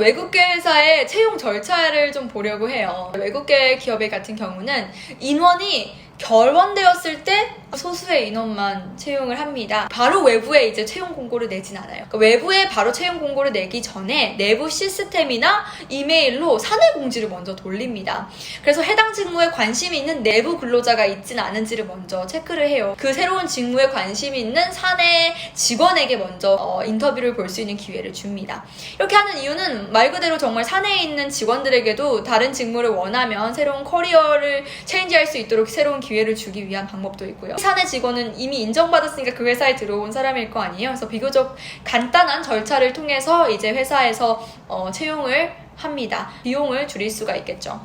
외국계 회사의 채용 절차를 좀 보려고 해요. 외국계 기업의 같은 경우는 인원이 결원되었을 때 소수의 인원만 채용을 합니다. 바로 외부에 이제 채용 공고를 내진 않아요. 그러니까 외부에 바로 채용 공고를 내기 전에 내부 시스템이나 이메일로 사내 공지를 먼저 돌립니다. 그래서 해당 직무에 관심이 있는 내부 근로자가 있진 않은지를 먼저 체크를 해요. 그 새로운 직무에 관심이 있는 사내 직원에게 먼저 인터뷰를 볼 수 있는 기회를 줍니다. 이렇게 하는 이유는 말 그대로 정말 사내에 있는 직원들에게도 다른 직무를 원하면 새로운 커리어를 체인지할 수 있도록 새로운 기회를 주기 위한 방법도 있고요. 사내 직원은 이미 인정받았으니까 그 회사에 들어온 사람일 거 아니에요. 그래서 비교적 간단한 절차를 통해서 이제 회사에서 채용을 합니다. 비용을 줄일 수가 있겠죠.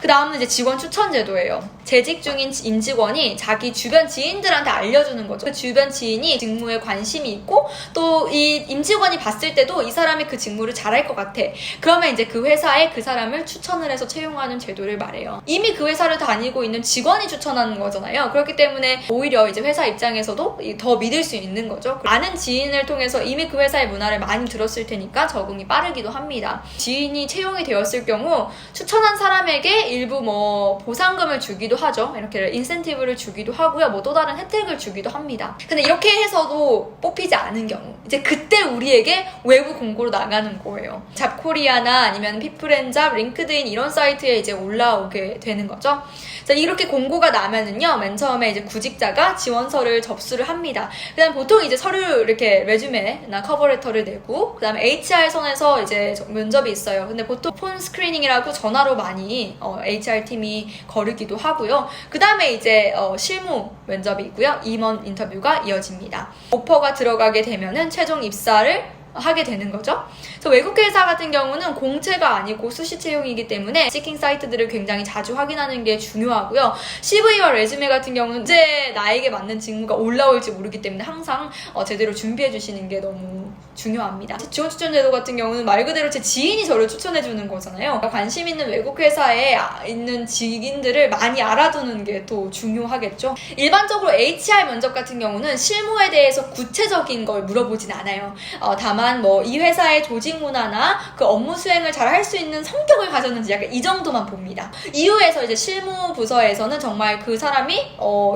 그 다음은 이제 직원 추천 제도예요. 재직 중인 임직원이 자기 주변 지인들한테 알려주는 거죠. 그 주변 지인이 직무에 관심이 있고 또 이 임직원이 봤을 때도 이 사람이 그 직무를 잘할 것 같아. 그러면 이제 그 회사에 그 사람을 추천을 해서 채용하는 제도를 말해요. 이미 그 회사를 다니고 있는 직원이 추천하는 거잖아요. 그렇기 때문에 오히려 이제 회사 입장에서도 더 믿을 수 있는 거죠. 아는 지인을 통해서 이미 그 회사의 문화를 많이 들었을 테니까 적응이 빠르기도 합니다. 지인이 채용이 되었을 경우 추천한 사람에게 일부 보상금을 주기도 하죠. 이렇게 인센티브를 주기도 하고요. 또 다른 혜택을 주기도 합니다. 근데 이렇게 해서도 뽑히지 않은 경우 이제 그때 우리에게 외부 공고로 나가는 거예요. 잡코리아나 아니면 피플앤잡, 링크드인 이런 사이트에 이제 올라오게 되는 거죠. 자, 이렇게 공고가 나면은요, 맨 처음에 이제 구직자가 지원서를 접수를 합니다. 그 다음 보통 이제 서류 이렇게 레주메나 커버레터를 내고, 그 다음에 HR 선에서 이제 면접이 있어요. 근데 보통 폰 스크리닝이라고 전화로 많이 HR 팀이 거르기도 하고요. 그 다음에 이제 실무 면접이 있고요. 임원 인터뷰가 이어집니다. 오퍼가 들어가게 되면은 최종 입사를 하게 되는 거죠. 그래서 외국계 회사 같은 경우는 공채가 아니고 수시 채용이기 때문에 시킹 사이트들을 굉장히 자주 확인하는 게 중요하고요. CV와 레주메 같은 경우는 언제 나에게 맞는 직무가 올라올지 모르기 때문에 항상 제대로 준비해 주시는 게 너무 중요합니다. 지원 추천 제도 같은 경우는 말 그대로 제 지인이 저를 추천해 주는 거잖아요. 관심 있는 외국 회사에 있는 직인들을 많이 알아두는 게 또 중요하겠죠. 일반적으로 HR 면접 같은 경우는 실무에 대해서 구체적인 걸 물어보진 않아요. 다만 이 회사의 조직 문화나 그 업무 수행을 잘 할 수 있는 성격을 가졌는지 약간 이 정도만 봅니다. 이후에서 이제 실무 부서에서는 정말 그 사람이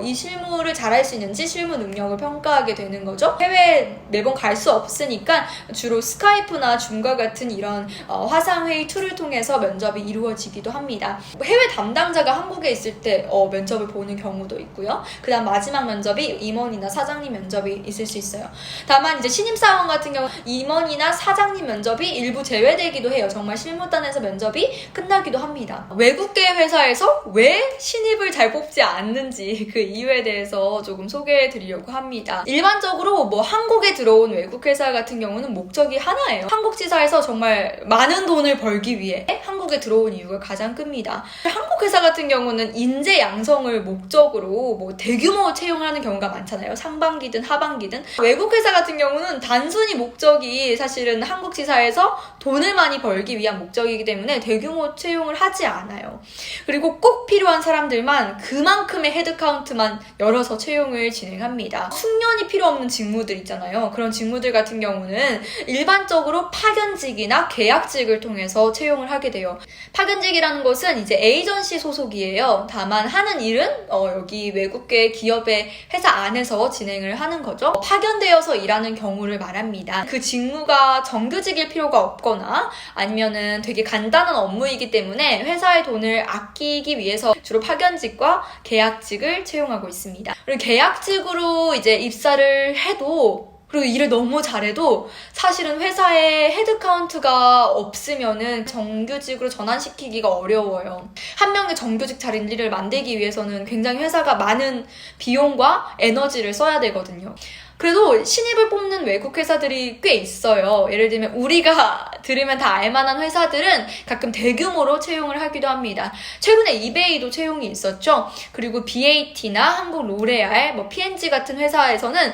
이 실무를 잘 할 수 있는지 실무 능력을 평가하게 되는 거죠. 해외에 매번 갈 수 없으니까 주로 스카이프나 줌과 같은 이런 화상회의 툴을 통해서 면접이 이루어지기도 합니다. 해외 담당자가 한국에 있을 때 면접을 보는 경우도 있고요. 그 다음 마지막 면접이 임원이나 사장님 면접이 있을 수 있어요. 다만 이제 신입사원 같은 경우 임원이나 사장님 면접이 일부 제외되기도 해요. 정말 실무단에서 면접이 끝나기도 합니다. 외국계 회사에서 왜 신입을 잘 뽑지 않는지 그 이유에 대해서 조금 소개해 드리려고 합니다. 일반적으로 한국에 들어온 외국 회사 같은 경우는 목적이 하나예요. 한국 지사에서 정말 많은 돈을 벌기 위해 한국에 들어온 이유가 가장 큽니다. 한국 회사 같은 경우는 인재 양성을 목적으로 대규모 채용을 하는 경우가 많잖아요. 상반기든 하반기든. 외국 회사 같은 경우는 단순히 목적이 사실은 한국 지사에서 돈을 많이 벌기 위한 목적이기 때문에 대규모 채용을 하지 않아요. 그리고 꼭 필요한 사람들만 그만큼의 헤드카운트만 열어서 채용을 진행합니다. 숙련이 필요 없는 직무들 있잖아요. 그런 직무들 같은 경우는 일반적으로 파견직이나 계약직을 통해서 채용을 하게 돼요. 파견직이라는 것은 이제 에이전시 소속이에요. 다만 하는 일은 여기 외국계 기업의 회사 안에서 진행을 하는 거죠. 파견되어서 일하는 경우를 말합니다. 그 직무가 정규직일 필요가 없거나 아니면은 되게 간단한 업무이기 때문에 회사의 돈을 아끼기 위해서 주로 파견직과 계약직을 채용하고 있습니다. 그리고 계약직으로 이제 입사를 해도 그리고 일을 너무 잘해도 사실은 회사에 헤드카운트가 없으면은 정규직으로 전환시키기가 어려워요. 한 명의 정규직 자리를 만들기 위해서는 굉장히 회사가 많은 비용과 에너지를 써야 되거든요. 그래도 신입을 뽑는 외국 회사들이 꽤 있어요. 예를 들면 우리가 들으면 다 알만한 회사들은 가끔 대규모로 채용을 하기도 합니다. 최근에 이베이도 채용이 있었죠. 그리고 BAT나 한국 로레알, P&G 같은 회사에서는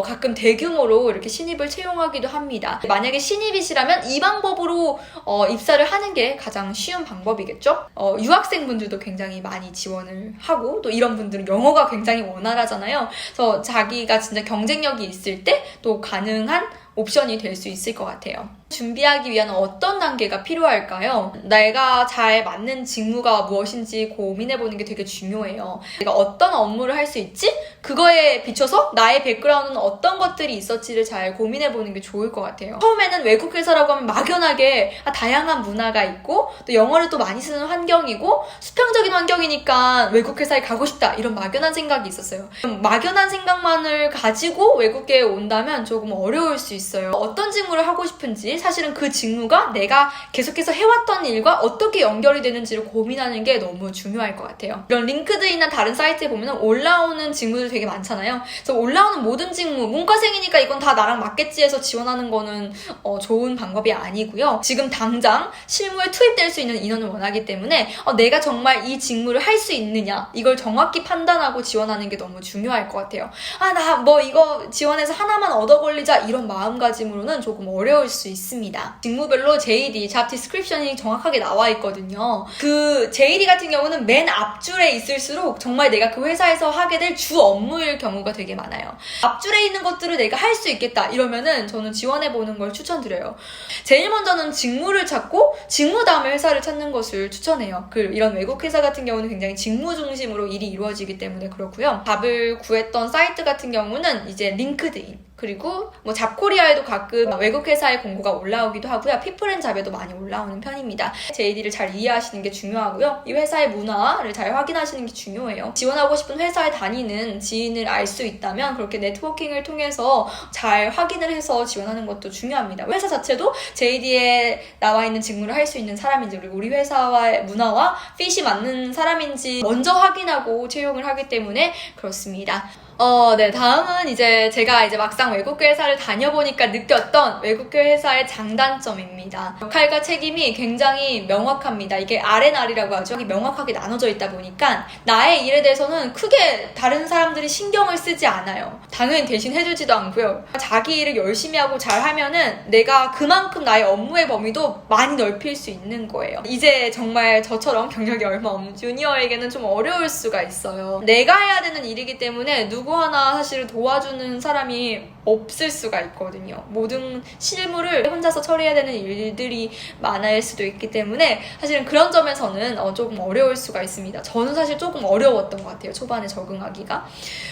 가끔 대규모로 이렇게 신입을 채용하기도 합니다. 만약에 신입이시라면 이 방법으로 입사를 하는 게 가장 쉬운 방법이겠죠. 유학생분들도 굉장히 많이 지원을 하고 또 이런 분들은 영어가 굉장히 원활하잖아요. 그래서 자기가 진짜 경쟁력이 있을 때 또 가능한 옵션이 될 수 있을 것 같아요. 준비하기 위한 어떤 단계가 필요할까요? 내가 잘 맞는 직무가 무엇인지 고민해보는 게 되게 중요해요. 내가 어떤 업무를 할 수 있지? 그거에 비춰서 나의 백그라운드는 어떤 것들이 있었지를 잘 고민해보는 게 좋을 것 같아요. 처음에는 외국 회사라고 하면 막연하게 다양한 문화가 있고 또 영어를 또 많이 쓰는 환경이고 수평적인 환경이니까 외국 회사에 가고 싶다 이런 막연한 생각이 있었어요. 막연한 생각만을 가지고 외국에 온다면 조금 어려울 수 있어요. 어떤 직무를 하고 싶은지 사실은 그 직무가 내가 계속해서 해왔던 일과 어떻게 연결이 되는지를 고민하는 게 너무 중요할 것 같아요. 이런 링크드인이나 다른 사이트에 보면 올라오는 직무들 되게 많잖아요. 그래서 올라오는 모든 직무, 문과생이니까 이건 다 나랑 맞겠지 해서 지원하는 거는 좋은 방법이 아니고요. 지금 당장 실무에 투입될 수 있는 인원을 원하기 때문에 내가 정말 이 직무를 할 수 있느냐 이걸 정확히 판단하고 지원하는 게 너무 중요할 것 같아요. 나 뭐 이거 지원해서 하나만 얻어 걸리자 이런 마음가짐으로는 조금 어려울 수 있습니다. 직무별로 JD, 잡 디스크립션이 정확하게 나와 있거든요. 그 JD 같은 경우는 맨 앞줄에 있을수록 정말 내가 그 회사에서 하게 될 주 업무일 경우가 되게 많아요. 앞줄에 있는 것들을 내가 할 수 있겠다 이러면은 저는 지원해보는 걸 추천드려요. 제일 먼저는 직무를 찾고 직무 다음에 회사를 찾는 것을 추천해요. 이런 외국 회사 같은 경우는 굉장히 직무 중심으로 일이 이루어지기 때문에 그렇고요. 답을 구했던 사이트 같은 경우는 이제 링크드인 그리고 뭐 잡코리아에도 가끔 외국 회사의 공고가 올라오기도 하고요. 피플앤잡에도 많이 올라오는 편입니다. JD를 잘 이해하시는 게 중요하고요. 이 회사의 문화를 잘 확인하시는 게 중요해요. 지원하고 싶은 회사에 다니는 지인을 알 수 있다면 그렇게 네트워킹을 통해서 잘 확인을 해서 지원하는 것도 중요합니다. 회사 자체도 JD에 나와 있는 직무를 할 수 있는 사람인지 그리고 우리 회사와의 문화와 핏이 맞는 사람인지 먼저 확인하고 채용을 하기 때문에 그렇습니다. 네, 다음은 제가 막상 외국 회사를 다녀보니까 느꼈던 외국 회사의 장단점입니다. 역할과 책임이 굉장히 명확합니다. 이게 R&R이라고 하죠. 명확하게 나눠져 있다 보니까 나의 일에 대해서는 크게 다른 사람들이 신경을 쓰지 않아요. 당연히 대신 해주지도 않고요. 자기 일을 열심히 하고 잘 하면은 내가 그만큼 나의 업무의 범위도 많이 넓힐 수 있는 거예요. 이제 정말 저처럼 경력이 얼마 없는 주니어에게는 좀 어려울 수가 있어요. 내가 해야 되는 일이기 때문에 누구 하나 사실 도와주는 사람이 없을 수가 있거든요. 모든 실무를 혼자서 처리해야 되는 일들이 많을 수도 있기 때문에 사실은 그런 점에서는 조금 어려울 수가 있습니다. 저는 사실 조금 어려웠던 것 같아요. 초반에 적응하기가.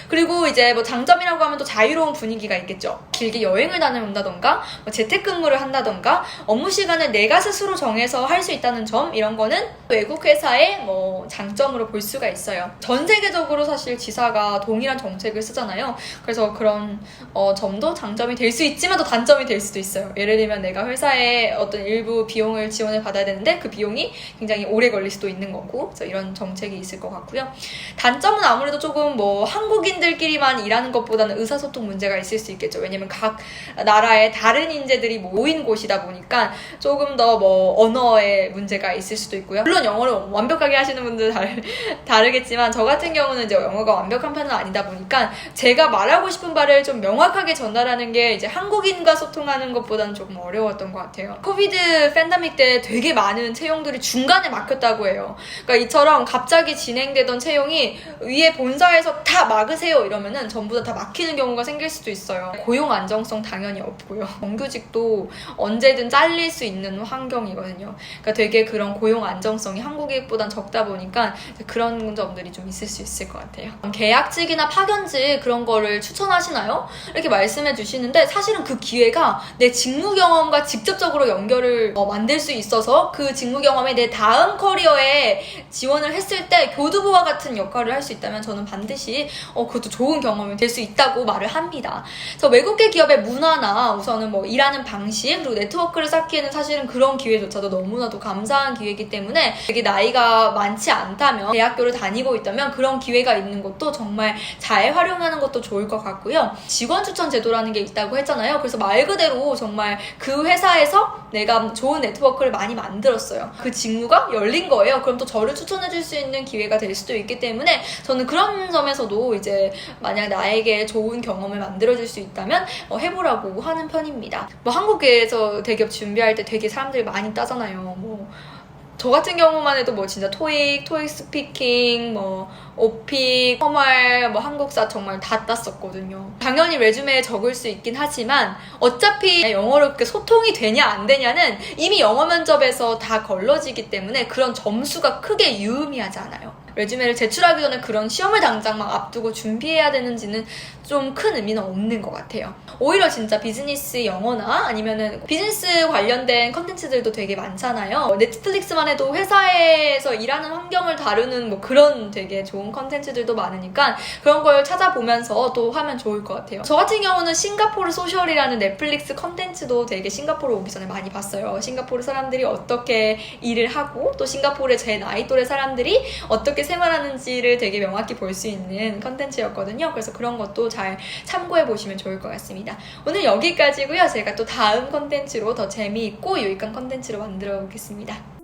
그리고 뭐 장점이라고 하면 또 자유로운 분위기가 있겠죠. 길게 여행을 다녀온다던가 재택근무를 한다던가 업무 시간을 내가 스스로 정해서 할 수 있다는 점 이런 거는 외국 회사의 장점으로 볼 수가 있어요. 전 세계적으로 사실 지사가 동일한 정책을 쓰잖아요. 그래서 그런 점도 장점이 될 수 있지만 또 단점이 될 수도 있어요. 예를 들면 내가 회사에 어떤 일부 비용을 지원을 받아야 되는데 그 비용이 굉장히 오래 걸릴 수도 있는 거고 그래서 이런 정책이 있을 것 같고요. 단점은 아무래도 조금 한국인들끼리만 일하는 것보다는 의사소통 문제가 있을 수 있겠죠. 왜냐면 각 나라의 다른 인재들이 모인 곳이다 보니까 조금 더 언어의 문제가 있을 수도 있고요. 물론 영어를 완벽하게 하시는 분들 다르겠지만 저 같은 경우는 영어가 완벽한 편은 아니다 보니까 제가 말하고 싶은 바를 좀 명확하게 전달하는 게 한국인과 소통하는 것보다는 조금 어려웠던 것 같아요. 코비드 팬데믹 때 되게 많은 채용들이 중간에 막혔다고 해요. 그러니까 이처럼 갑자기 진행되던 채용이 위에 본사에서 다 막으세요 이러면은 전부 다 막히는 경우가 생길 수도 있어요. 고용 안정성 당연히 없고요. 정규직도 언제든 잘릴 수 있는 환경이거든요. 그러니까 되게 그런 고용 안정성이 한국보단 적다 보니까 그런 점들이 좀 있을 수 있을 것 같아요. 계약직이나 파견직 그런 거를 추천하시나요? 이렇게 말씀해 주시는데 사실은 그 기회가 내 직무 경험과 직접적으로 연결을 만들 수 있어서 그 직무 경험에 내 다음 커리어에 지원을 했을 때 교두보와 같은 역할을 할 수 있다면 저는 반드시 그것도 좋은 경험이 될 수 있다고 말을 합니다. 그래서 외국계 기업의 문화나 우선은 일하는 방식 그리고 네트워크를 쌓기에는 사실은 그런 기회조차도 너무나도 감사한 기회이기 때문에 되게 나이가 많지 않다면 대학교를 다니고 있다면 그런 기회가 있는 것도 정말 잘 활용하는 것도 좋을 것 같고요. 직원 추천 제도라는 게 있다고 했잖아요. 그래서 말 그대로 정말 그 회사에서 내가 좋은 네트워크를 많이 만들었어요. 그 직무가 열린 거예요. 그럼 또 저를 추천해 줄 수 있는 기회가 될 수도 있기 때문에 저는 그런 점에서도 만약 나에게 좋은 경험을 만들어줄 수 있다면 해보라고 하는 편입니다. 한국에서 대기업 준비할 때 되게 사람들이 많이 따잖아요. 저 같은 경우만 해도 뭐 진짜 토익 스피킹, 뭐 오픽, 험할, 뭐 한국사 정말 다 땄었거든요. 당연히 레주메에 적을 수 있긴 하지만 어차피 영어로 그렇게 소통이 되냐 안 되냐는 이미 영어 면접에서 다 걸러지기 때문에 그런 점수가 크게 유의미하지 않아요. 레주메를 제출하기 전에 그런 시험을 당장 막 앞두고 준비해야 되는지는 좀 큰 의미는 없는 것 같아요. 오히려 진짜 비즈니스 영어나 아니면은 비즈니스 관련된 컨텐츠들도 되게 많잖아요. 넷플릭스만 해도 회사에서 일하는 환경을 다루는 뭐 그런 되게 좋은 컨텐츠들도 많으니까 그런 걸 찾아보면서 또 하면 좋을 것 같아요. 저 같은 경우는 싱가포르 소셜이라는 넷플릭스 컨텐츠도 되게 싱가포르 오기 전에 많이 봤어요. 싱가포르 사람들이 어떻게 일을 하고 또 싱가포르의 제 나이 또래 사람들이 어떻게 생활하는지를 되게 명확히 볼 수 있는 컨텐츠였거든요. 그래서 그런 것도 잘 참고해 보시면 좋을 것 같습니다. 오늘 여기까지고요. 제가 또 다음 컨텐츠로 더 재미있고 유익한 컨텐츠로 만들어 보겠습니다.